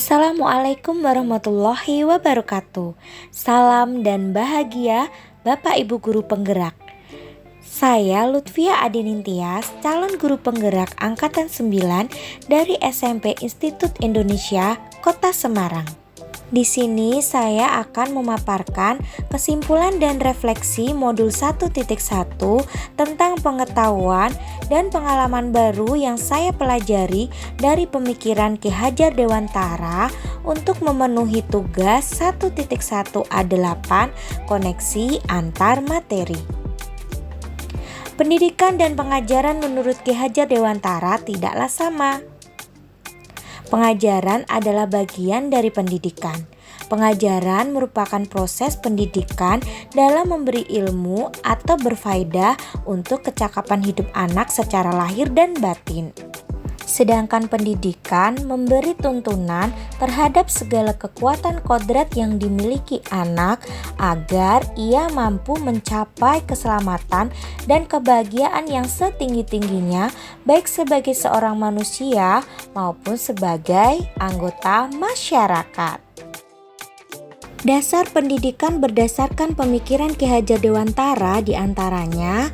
Assalamualaikum warahmatullahi wabarakatuh. Salam dan bahagia Bapak Ibu Guru Penggerak. Saya Lutfia Adinintias, calon guru penggerak Angkatan 9 dari SMP Institut Indonesia, Kota Semarang. Di sini saya akan memaparkan kesimpulan dan refleksi modul 1.1 tentang pengetahuan dan pengalaman baru yang saya pelajari dari pemikiran Ki Hajar Dewantara untuk memenuhi tugas 1.1A8 koneksi antar materi. Pendidikan dan pengajaran menurut Ki Hajar Dewantara tidaklah sama. Pengajaran adalah bagian dari pendidikan. Pengajaran merupakan proses pendidikan dalam memberi ilmu atau berfaedah untuk kecakapan hidup anak secara lahir dan batin. Sedangkan pendidikan memberi tuntunan terhadap segala kekuatan kodrat yang dimiliki anak agar ia mampu mencapai keselamatan dan kebahagiaan yang setinggi-tingginya baik sebagai seorang manusia maupun sebagai anggota masyarakat. Dasar pendidikan berdasarkan pemikiran Ki Hajar Dewantara diantaranya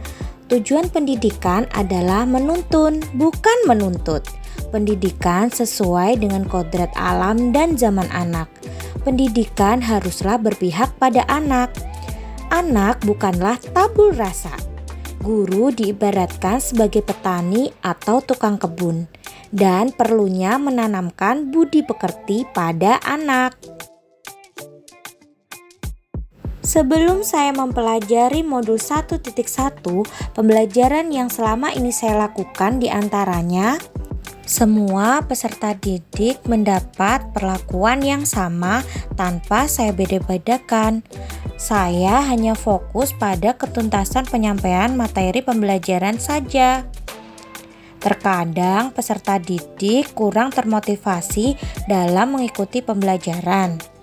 tujuan pendidikan adalah menuntun, bukan menuntut. Pendidikan sesuai dengan kodrat alam dan zaman anak. Pendidikan haruslah berpihak pada anak. Anak bukanlah tabul rasa. Guru diibaratkan sebagai petani atau tukang kebun, dan perlunya menanamkan budi pekerti pada anak. Sebelum saya mempelajari modul 1.1, pembelajaran yang selama ini saya lakukan diantaranya semua peserta didik mendapat perlakuan yang sama tanpa saya beda-bedakan. Saya hanya fokus pada ketuntasan penyampaian materi pembelajaran saja. Terkadang peserta didik kurang termotivasi dalam mengikuti pembelajaran.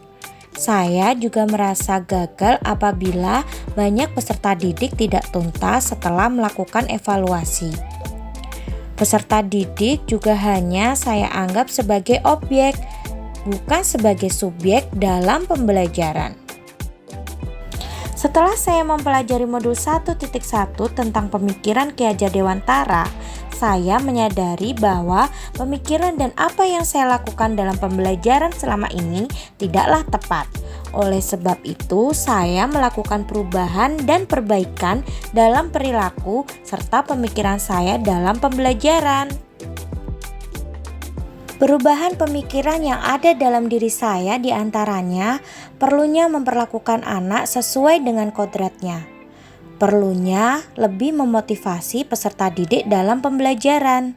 Saya juga merasa gagal apabila banyak peserta didik tidak tuntas setelah melakukan evaluasi. Peserta didik juga hanya saya anggap sebagai objek, bukan sebagai subjek dalam pembelajaran. Setelah saya mempelajari modul 1.1 tentang pemikiran Ki Hajar Dewantara, saya menyadari bahwa pemikiran dan apa yang saya lakukan dalam pembelajaran selama ini tidaklah tepat. Oleh sebab itu, saya melakukan perubahan dan perbaikan dalam perilaku serta pemikiran saya dalam pembelajaran. Perubahan pemikiran yang ada dalam diri saya diantaranya perlunya memperlakukan anak sesuai dengan kodratnya. Perlunya lebih memotivasi peserta didik dalam pembelajaran.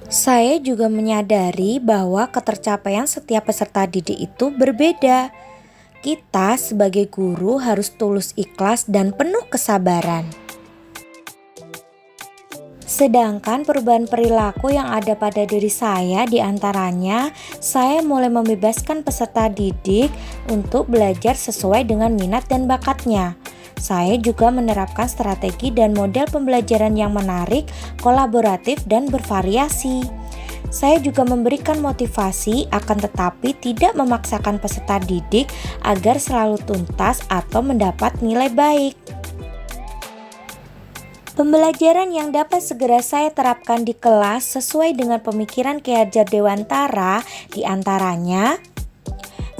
Saya juga menyadari bahwa ketercapaian setiap peserta didik itu berbeda. Kita sebagai guru harus tulus ikhlas dan penuh kesabaran. Sedangkan perubahan perilaku yang ada pada diri saya diantaranya saya mulai membebaskan peserta didik untuk belajar sesuai dengan minat dan bakatnya. Saya juga menerapkan strategi dan model pembelajaran yang menarik, kolaboratif, dan bervariasi. Saya juga memberikan motivasi akan tetapi tidak memaksakan peserta didik agar selalu tuntas atau mendapat nilai baik. Pembelajaran yang dapat segera saya terapkan di kelas sesuai dengan pemikiran Ki Hajar Dewantara diantaranya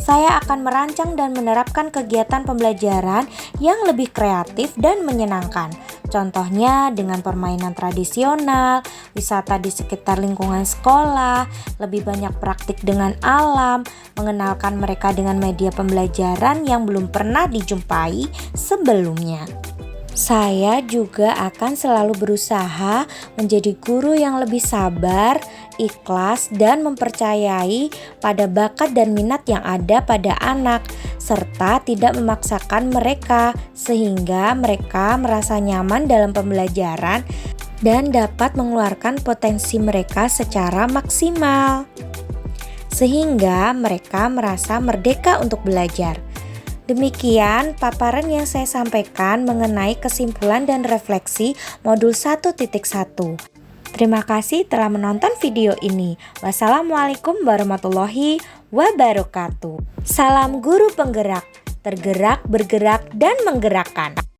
saya akan merancang dan menerapkan kegiatan pembelajaran yang lebih kreatif dan menyenangkan. Contohnya dengan permainan tradisional, wisata di sekitar lingkungan sekolah, lebih banyak praktik dengan alam, mengenalkan mereka dengan media pembelajaran yang belum pernah dijumpai sebelumnya. Saya juga akan selalu berusaha menjadi guru yang lebih sabar, ikhlas, dan mempercayai pada bakat dan minat yang ada pada anak, serta tidak memaksakan mereka sehingga mereka merasa nyaman dalam pembelajaran dan dapat mengeluarkan potensi mereka secara maksimal, sehingga mereka merasa merdeka untuk belajar. Demikian paparan yang saya sampaikan mengenai kesimpulan dan refleksi modul 1.1. Terima kasih telah menonton video ini. Wassalamualaikum warahmatullahi wabarakatuh. Salam guru penggerak, tergerak, bergerak, dan menggerakkan.